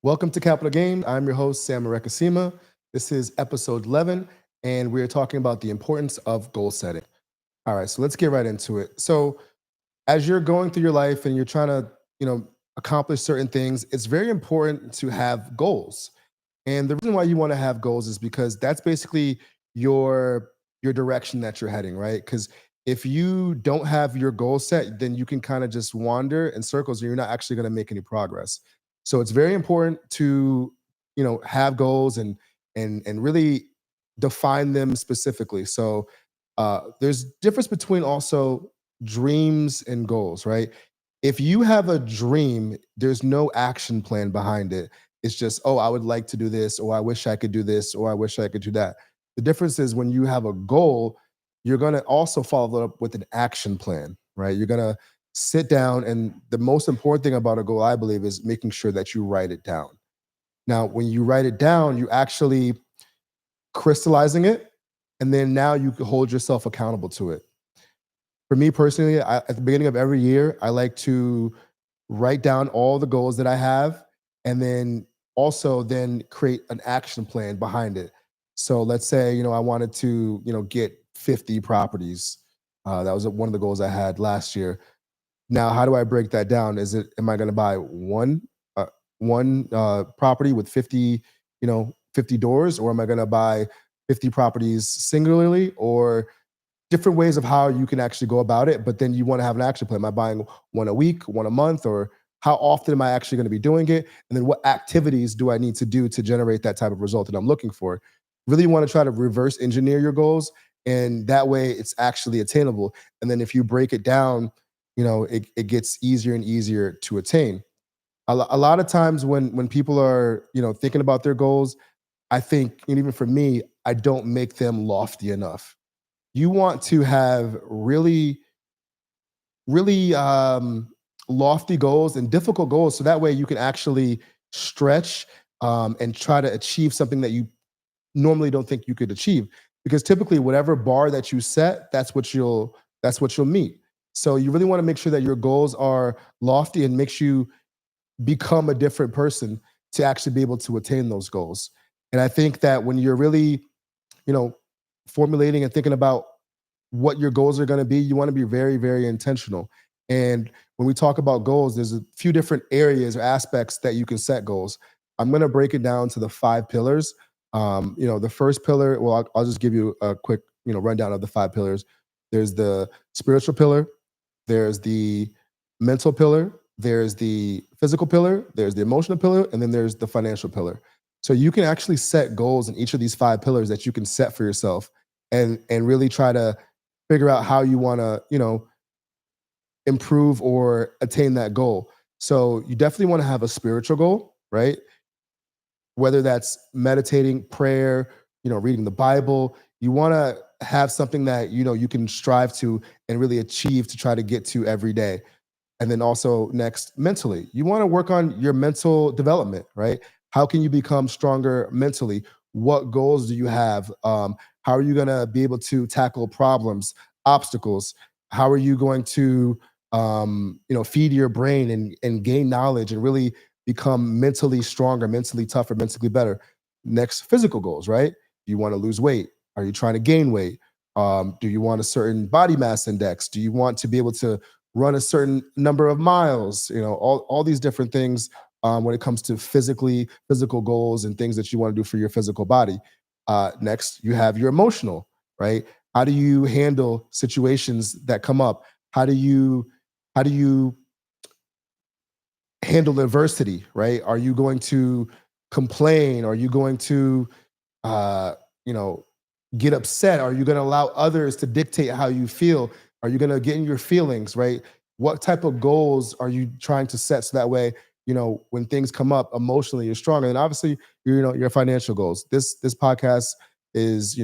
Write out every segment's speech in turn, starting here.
Welcome to Capital Games. I'm your host, Sam Arekasima. This is episode 11, and we're talking about the importance of goal setting. All right, so let's get right into it. So, as you're going through your life and you're trying to, accomplish certain things, it's very important to have goals. And the reason why you want to have goals is because that's basically your your direction that you're heading, right? Because if you don't have your goal set, then you can kind of just wander in circles and you're not actually going to make any progress. So it's very important to, have goals and really define them specifically. So there's difference between also dreams and goals, right? If you have a dream, there's no action plan behind it. It's just, oh, I would like to do this, or I wish I could do this, or I wish I could do that. The difference is when you have a goal, you're going to also follow it up with an action plan, right? You're going to sit down, and the most important thing about a goal, I believe, is making sure that you write it down. Now, when you write it down, you actually crystallizing it, and then now you can hold yourself accountable to it. For me personally, at the beginning of every year, I like to write down all the goals that I have, and then also then create an action plan behind it. So let's say, I wanted to, get 50 properties. That was one of the goals I had last year. Now, how do I break that down? Am I going to buy one property with 50, 50 doors, or am I going to buy 50 properties singularly, or different ways of how you can actually go about it, but then you want to have an action plan. Am I buying one a week, one a month, or how often am I actually going to be doing it? And then what activities do I need to do to generate that type of result that I'm looking for? Really want to try to reverse engineer your goals, and that way it's actually attainable. And then if you break it down, it gets easier and easier to attain. A lot of times when people are thinking about their goals, I think, and even for me, I don't make them lofty enough. You want to have really lofty goals and difficult goals, so that way you can actually stretch and try to achieve something that you normally don't think you could achieve. Because typically, whatever bar that you set, that's what you'll meet. So you really want to make sure that your goals are lofty and makes you become a different person to actually be able to attain those goals. And I think that when you're really, you know, formulating and thinking about what your goals are going to be, you want to be very, very intentional. And when we talk about goals, there's a few different areas or aspects that you can set goals. I'm going to break it down to the five pillars. The first pillar, well, I'll just give you a quick, rundown of the five pillars. There's the spiritual pillar, there's the mental pillar, there's the physical pillar, there's the emotional pillar, and then there's the financial pillar. So you can actually set goals in each of these five pillars that you can set for yourself, and really try to figure out how you want to, improve or attain that goal. So you definitely want to have a spiritual goal, right? Whether that's meditating, prayer, reading the Bible. You want to have something that you can strive to and really achieve to try to get to every day. And then also next, mentally, you want to work on your mental development, right? How can you become stronger mentally? What goals do you have? How are you going to be able to tackle problems, obstacles? How are you going to, feed your brain and gain knowledge and really become mentally stronger, mentally tougher, mentally better? Next, physical goals, right? Do you want to lose weight? Are you trying to gain weight? Do you want a certain body mass index? Do you want to be able to run a certain number of miles? All these different things when it comes to physical goals and things that you want to do for your physical body. Next, you have your emotional, right? How do you handle situations that come up? How do you handle adversity, right? Are you going to complain? Are you going to uh, you know, get upset? Are you going to allow others to dictate how you feel? Are you going to get in your feelings, right? What type of goals are you trying to set so that way, when things come up emotionally, you're stronger? And obviously, your financial goals. This podcast is,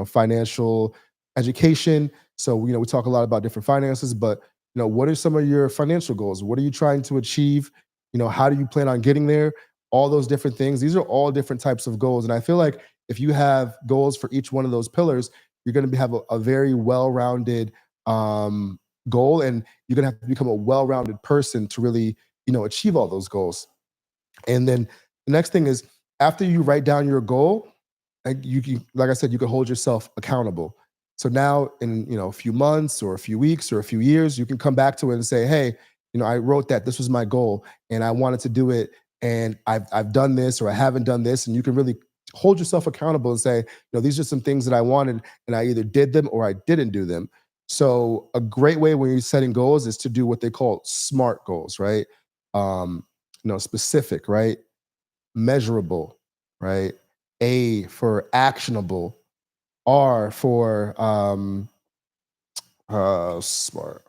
financial education. So, we talk a lot about different finances, but what are some of your financial goals? What are you trying to achieve? How do you plan on getting there? All those different things. These are all different types of goals. And I feel like if you have goals for each one of those pillars, you're going to have a very well-rounded goal, and you're going to have to become a well-rounded person to really, achieve all those goals. And then The next thing is, after you write down your goal, like I said, you can hold yourself accountable. So now, in a few months or a few weeks or a few years, you can come back to it and say, hey, I wrote that this was my goal and I wanted to do it, and I've done this or I haven't done this, and you can really hold yourself accountable and say, these are some things that I wanted, and I either did them or I didn't do them. So a great way when you're setting goals is to do what they call SMART goals, right? Um, specific, right? Measurable, right? A for actionable, R for smart,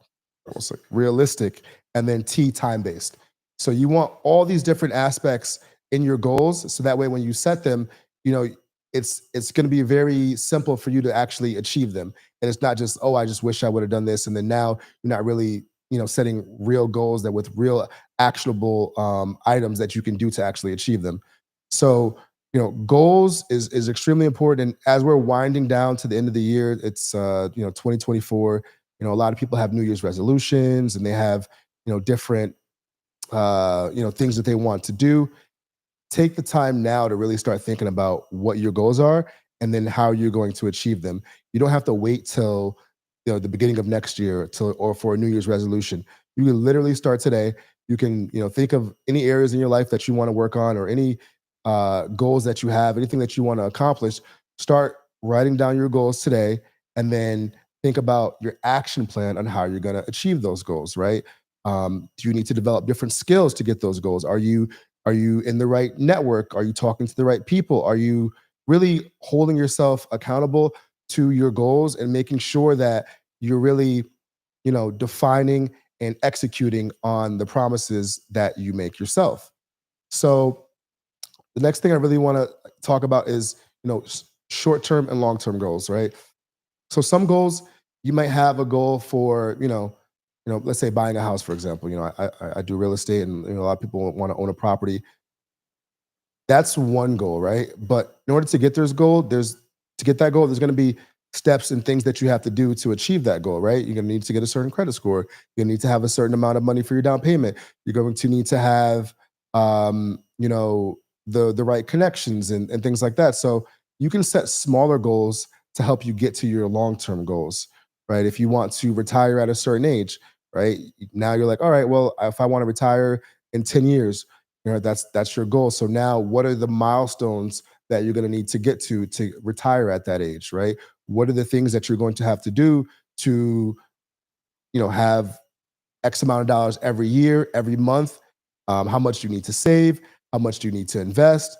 almost like realistic, and then T, time based. So you want all these different aspects in your goals, so that way when you set them, you know it's going to be very simple for you to actually achieve them, and it's not just, oh, I just wish I would have done this, and then now you're not really setting real goals that with real actionable items that you can do to actually achieve them. So goals is extremely important, and as we're winding down to the end of the year, it's 2024. A lot of people have New Year's resolutions, and they have different things that they want to do. Take the time now to really start thinking about what your goals are and then how you're going to achieve them. You don't have to wait till the beginning of next year or for a New Year's resolution. You can literally start today. You can think of any areas in your life that you want to work on, or any goals that you have, anything that you want to accomplish. Start writing down your goals today, and then think about your action plan on how you're going to achieve those goals. Right? Do you need to develop different skills to get those goals? Are you in the right network? Are you talking to the right people? Are you really holding yourself accountable to your goals and making sure that you're really, defining and executing on the promises that you make yourself? So the next thing I really want to talk about is, short-term and long-term goals, right? So some goals, you might have a goal for, let's say buying a house, for example. I do real estate, and a lot of people want to own a property. That's one goal, right? But in order to get that goal, there's going to be steps and things that you have to do to achieve that goal, right? You're going to need to get a certain credit score. You need to have a certain amount of money for your down payment. You're going to need to have, the right connections and things like that. So you can set smaller goals to help you get to your long term goals, right? If you want to retire at a certain age, right? Now you're like, all right, well, if I want to retire in 10 years, that's your goal. So now, what are the milestones that you're going to need to get to retire at that age, right? What are the things that you're going to have to do to have X amount of dollars every year, every month? How much do you need to save? How much do you need to invest?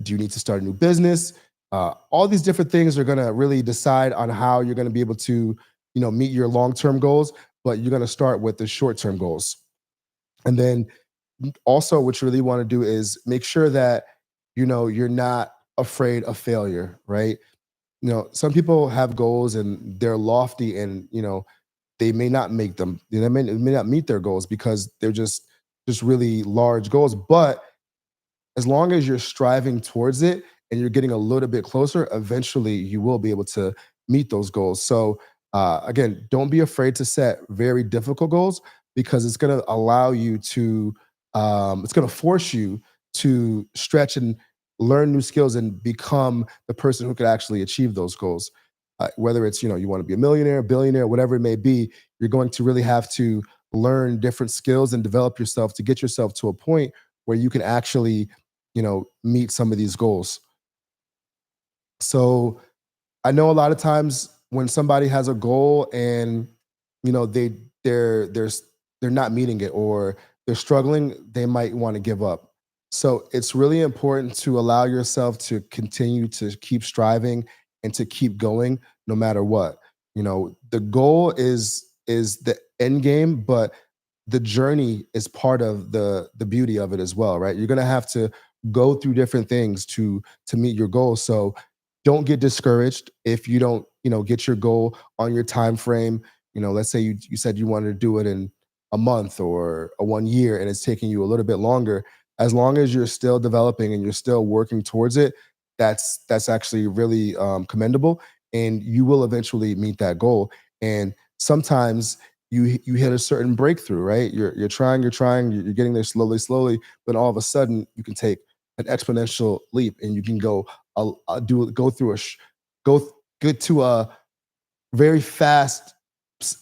Do you need to start a new business? All these different things are going to really decide on how you're going to be able to meet your long-term goals, but you're going to start with the short-term goals. And then also, what you really want to do is make sure that you're not afraid of failure, right? Some people have goals and they're lofty, and they may not make them. They may not meet their goals because they're just really large goals. But as long as you're striving towards it and you're getting a little bit closer, eventually you will be able to meet those goals. So, again, don't be afraid to set very difficult goals, because it's going to allow you to, it's going to force you to stretch and learn new skills and become the person who could actually achieve those goals. Whether it's, you want to be a millionaire, billionaire, whatever it may be, you're going to really have to learn different skills and develop yourself to get yourself to a point where you can actually meet some of these goals. So I know a lot of times when somebody has a goal and you know they they're they're s- they're not meeting it, or they're struggling, they might want to give up. So it's really important to allow yourself to continue to keep striving and to keep going no matter what. The goal is the end game, but the journey is part of the beauty of it as well, right? You're going to have to go through different things to meet your goals. So don't get discouraged if you don't get your goal on your time frame. Let's say you said you wanted to do it in a month or a 1 year, and it's taking you a little bit longer. As long as you're still developing and you're still working towards it, that's actually really commendable, and you will eventually meet that goal. And sometimes you hit a certain breakthrough, right? You're trying, you're getting there slowly, slowly, but all of a sudden you can take an exponential leap, and you can go through go get to a very fast,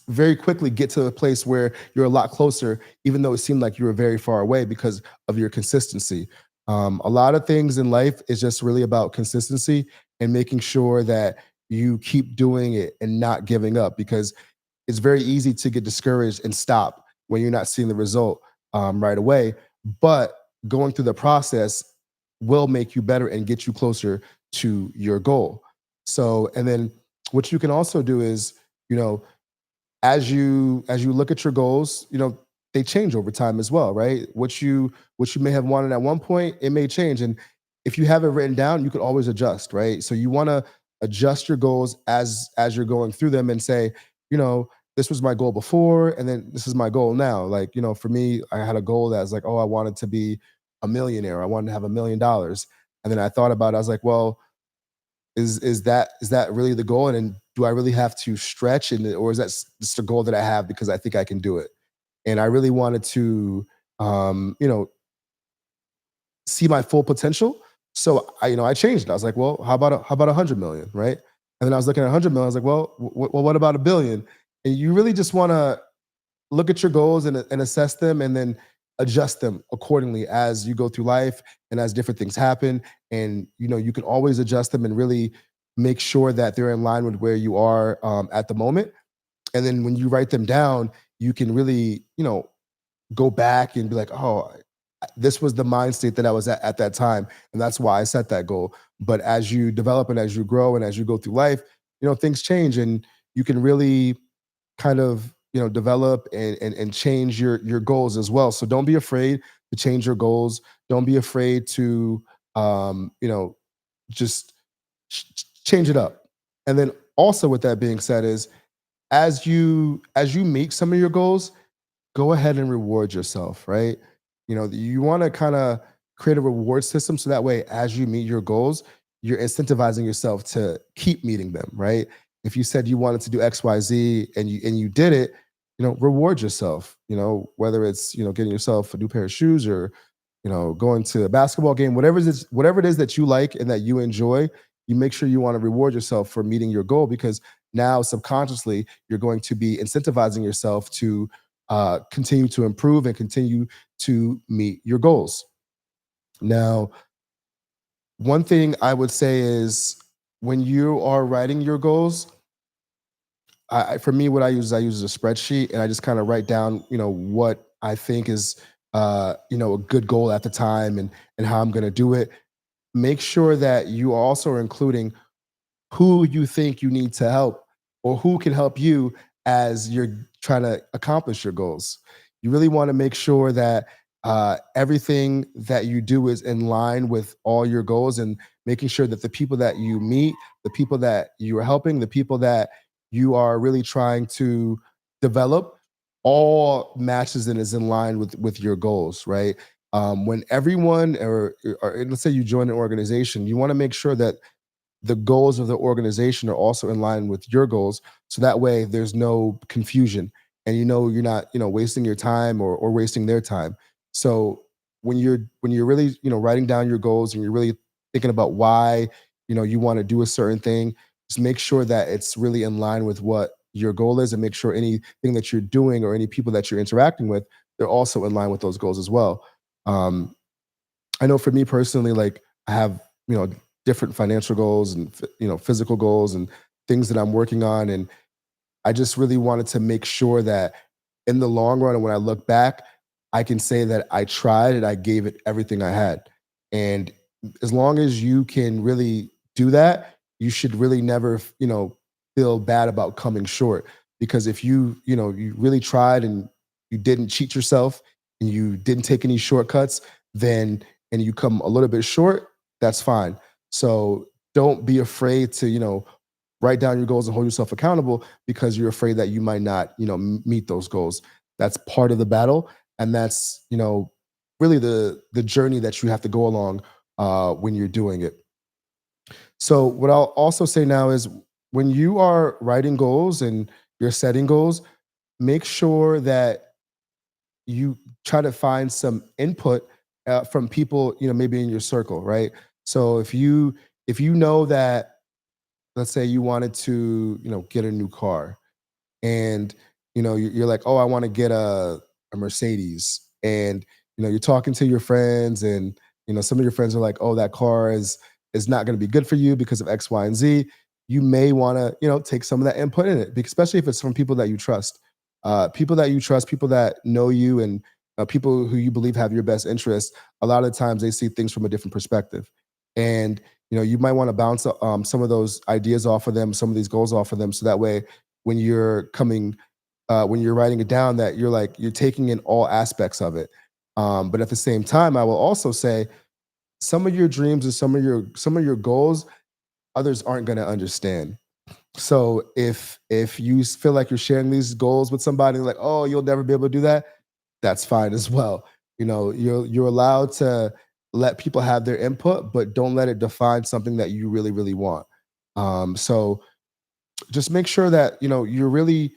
very quickly get to a place where you're a lot closer, even though it seemed like you were very far away because of your consistency. A lot of things in life is just really about consistency and making sure that you keep doing it and not giving up, because it's very easy to get discouraged and stop when you're not seeing the result right away. But going through the process will make you better and get you closer to your goal. So, and then what you can also do is, you know, as you look at your goals, they change over time as well, right? What you may have wanted at one point, it may change. And if you have it written down, you could always adjust, right? So you want to adjust your goals as you're going through them and say, you know, this was my goal before, and then this is my goal now. Like, for me, I had a goal that was like, oh, I wanted to be a millionaire. I wanted to have $1 million. And then I thought about it, I was like, well, is that really the goal? And then do I really have to stretch, or is that just a goal that I have because I think I can do it? And I really wanted to, um, you know, see my full potential. So I changed it. I was like, well, how about 100 million, right? And then I was looking at 100 million. I was like, well, what about a billion? And you really just want to look at your goals and assess them, and then adjust them accordingly as you go through life and as different things happen. And you can always adjust them and really make sure that they're in line with where you are at the moment. And then when you write them down, you can really go back and be like, oh, this was the mind state that I was at that time, and that's why I set that goal. But as you develop and as you grow and as you go through life, things change, and you can really kind of develop and change your goals as well. So don't be afraid to change your goals. Don't be afraid to just change it up. And then also, with that being said, is as you meet some of your goals, go ahead and reward yourself, right? You want to kind of create a reward system so that way, as you meet your goals, you're incentivizing yourself to keep meeting them, right? If you said you wanted to do XYZ and you did it, reward yourself, whether it's, getting yourself a new pair of shoes, or, going to a basketball game, whatever it is that you like and that you enjoy, you make sure you want to reward yourself for meeting your goal, because now subconsciously you're going to be incentivizing yourself to continue to improve and continue to meet your goals. Now, one thing I would say is, when you are writing your goals, for me, what I use is a spreadsheet, and I just kind of write down, what I think is, a good goal at the time, and how I'm going to do it. Make sure that you also are including who you think you need to help, or who can help you as you're trying to accomplish your goals. You really want to make sure that everything that you do is in line with all your goals, and making sure that the people that you meet, the people that you are helping, the people that you are really trying to develop, all matches and is in line with your goals, right? When everyone, or let's say you join an organization, you want to make sure that the goals of the organization are also in line with your goals, so that way there's no confusion, and you're not wasting your time, or wasting their time. So when you're really writing down your goals, and you're really thinking about why you want to do a certain thing, just make sure that it's really in line with what your goal is, and make sure anything that you're doing, or any people that you're interacting with, they're also in line with those goals as well. um, I know for me personally, like, I have, different financial goals, and physical goals, and things that I'm working on. And I just really wanted to make sure that in the long run, and when I look back, I can say that I tried and I gave it everything I had. And as long as you can really do that, you should really never, feel bad about coming short. Because if you really tried, and you didn't cheat yourself, and you didn't take any shortcuts, then, and you come a little bit short, that's fine. So don't be afraid to, write down your goals and hold yourself accountable, because you're afraid that you might not, meet those goals. That's part of the battle, and that's, really the journey that you have to go along when you're doing it. So what I'll also say now is, when you are writing goals and you're setting goals, make sure that you try to find some input from people, maybe in your circle, right? So if you know that, let's say you wanted to, get a new car, and you're like, oh, I want to get a Mercedes, and you're talking to your friends, and some of your friends are like, oh, that car is not going to be good for you because of X, Y, and Z. You may want to take some of that input in it, especially if it's from people that you trust, people that know you, and people who you believe have your best interests. A lot of times they see things from a different perspective, and you might want to bounce some of those ideas off of them, some of these goals off of them, so that way when you're coming when you're writing it down, that you're taking in all aspects of it. But at the same time, I will also say some of your dreams and some of your goals, others aren't going to understand. So if you feel like you're sharing these goals with somebody, like, oh, you'll never be able to do that, that's fine as well. You're allowed to let people have their input, but don't let it define something that you really, really want. So just make sure that you're really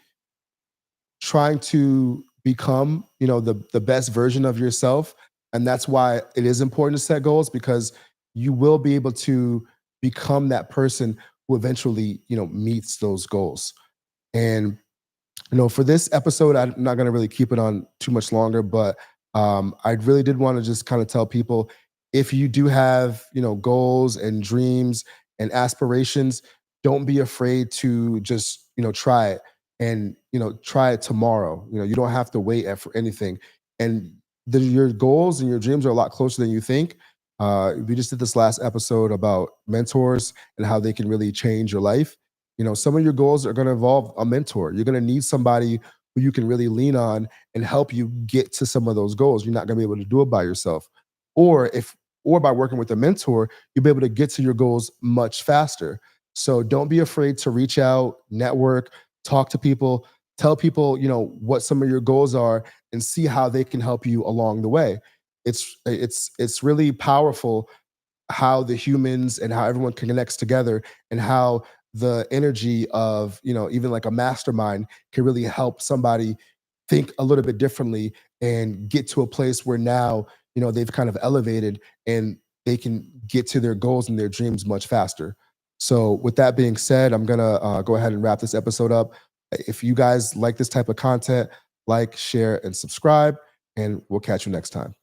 trying to become, the best version of yourself. And that's why it is important to set goals, because you will be able to become that person who eventually, meets those goals. And for this episode, I'm not going to really keep it on too much longer, but I really did want to just kind of tell people, if you do have, goals and dreams and aspirations, don't be afraid to just, try it, and, try it tomorrow. You don't have to wait for anything. And your goals and your dreams are a lot closer than you think. We just did this last episode about mentors and how they can really change your life. Some of your goals are going to involve a mentor. You're going to need somebody who you can really lean on and help you get to some of those goals. You're not going to be able to do it by yourself. Or if or by working with a mentor, you'll be able to get to your goals much faster. So don't be afraid to reach out, network, talk to people, tell people, what some of your goals are, and see how they can help you along the way. It's really powerful how the humans and how everyone connects together, and how the energy of even like a mastermind can really help somebody think a little bit differently and get to a place where now they've kind of elevated, and they can get to their goals and their dreams much faster. So with that being said, I'm gonna go ahead and wrap this episode up. If you guys like this type of content, like, share, and subscribe, and we'll catch you next time.